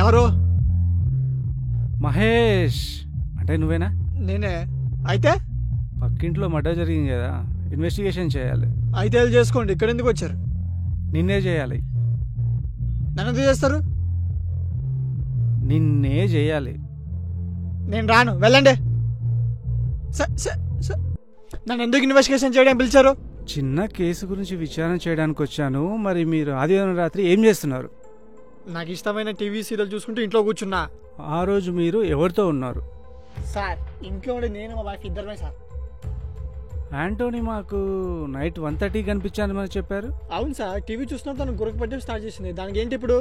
ఎవరు? మహేష్ అంటే నువ్వేనా? నేనే. అయితే పక్కింట్లో మర్డర్ జరిగింది కదా, ఇన్వెస్టిగేషన్ చేయాలి. అయితే వెళ్ళి చేసుకోండి. ఇక్కడ ఎందుకు వచ్చారు? నిన్నే చేయాలి. నన్ను ఎందుకు చేస్తారు? నిన్నే చేయాలి. నేను రాను, వెళ్ళండి. నన్ను ఎందుకు ఇన్వెస్టిగేషన్ చేయడం పిలిచారు? చిన్న కేసు గురించి విచారణ చేయడానికి వచ్చాను. మరి మీరు ఆదివారం రాత్రి ఏం చేస్తున్నారు? నాకు ఇష్టమైన టీవీ సీరియల్ చూసుకుంటూ ఇంట్లో కూర్చున్నా. ఆ రోజు మీరు ఎవరితో ఉన్నారు? సార్ ఇంట్లో ఉండి నేను మా వైఫ్ ఇద్దరమే సార్. యాంటోనీ మాకు నైట్ 1:30 కనిపించాను మరి చెప్పారు. అవును సార్, టీవీ చూస్తున్నప్పుడు తను గురక పట్టడం స్టార్ట్ చేసింది. దానికి ఏంటి ఇప్పుడు?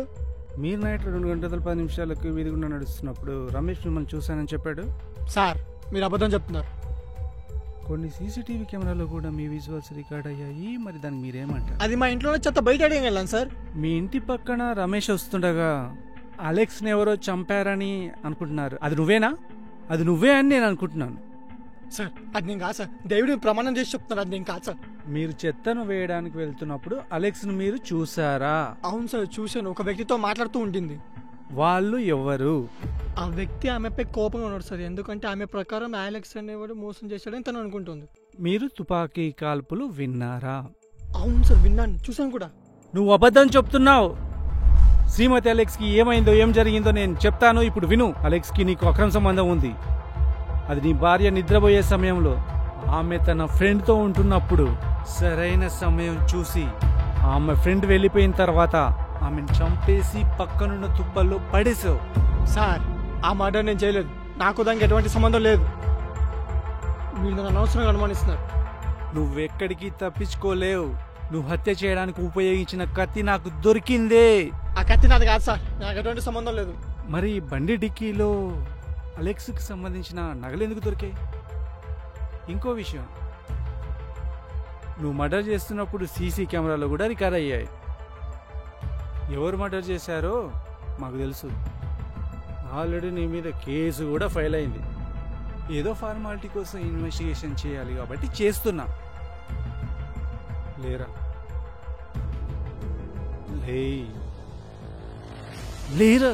మీరు నైట్ 2:10 వీధి గుండా నడుస్తున్నప్పుడు రమేష్ మిమ్మల్ని చూశానని చెప్పాడు. సార్ మీరు అబద్ధం చెప్తున్నారు. కొన్ని సీసీటీవీ కెమెరాలో కూడా మీ విజువల్స్ రికార్డ్ అయ్యాయి. మరి దానికి మీరేమంటారు? అది మా ఇంట్లో చెత్త బయట అడిగి వెళ్ళాను సార్. మీ ఇంటి పక్కన రమేష్ వస్తుండగా అలెక్స్ని ఎవరో చంపారని అనుకుంటున్నారు. అది నువ్వేనా? అది నువ్వే అని నేను అనుకుంటున్నాను. సార్ అది నేను కాదు సార్, దేవుడు ప్రమాణం చేసి చెప్తున్నారు, అది నేను కాదు సార్. మీరు చెత్తను వేయడానికి వెళ్తున్నప్పుడు అలెక్స్ను మీరు చూసారా? అవును సార్ చూశాను. ఒక వ్యక్తితో మాట్లాడుతూ ఉంటుంది. వాళ్ళు ఎవరు? ఆ వ్యక్తి ఆమెపై కోపంగా ఉన్నాడు సార్. ఎందుకంటే ఆమె ప్రకారం అలెక్స్ అనేవాడు మోసం చేశాడని తను అనుకుంటుంది. మీరు తుపాకీ కాల్పులు విన్నారా? అవును సార్ విన్నాను, చూశాను కూడా. నువ్వు అబద్ధం చెప్తున్నావు. శ్రీమతి అలెక్స్కి ఏమైందో ఏం జరిగిందో నేను చెప్తాను, ఇప్పుడు విను. అలెక్స్కి నీకు అక్రమ సంబంధం ఉంది. అది నీ భార్య నిద్రపోయే సమయంలో ఆమె తన ఫ్రెండ్తో ఉంటున్నప్పుడు సరైన సమయం చూసి ఆమె ఫ్రెండ్ వెళ్ళిపోయిన తర్వాత ఆమెను చంపేసి పక్కనున్న తుప్పల్లో పడేసావు. సార్ ఆ మాట నేను చేయలేదు. నాకు దానికి ఎటువంటి సంబంధం లేదు. మీరు నన్ను అనవసరంగా అనుమానిస్తున్నారు. నువ్వెక్కడికి తప్పించుకోలేవు. నువ్వు హత్య చేయడానికి ఉపయోగించిన కత్తి నాకు దొరికిందే. ఆ కత్తి నాది కాదు సార్, నాకు ఎటువంటి సంబంధం లేదు. మరి బండి డిక్కీలో అలెక్స్కి సంబంధించిన నగలు ఎందుకు దొరికాయి? ఇంకో విషయం, నువ్వు మర్డర్ చేస్తున్నప్పుడు సీసీ కెమెరాలో కూడా రికార్డ్ అయ్యాయి. ఎవరు మర్డర్ చేశారో మాకు తెలుసు. ఆల్రెడీ నీ మీద కేసు కూడా ఫైల్ అయింది. ఏదో ఫార్మాలిటీ కోసం ఇన్వెస్టిగేషన్ చేయాలి కాబట్టి చేస్తున్నా. లేరా? లేరా?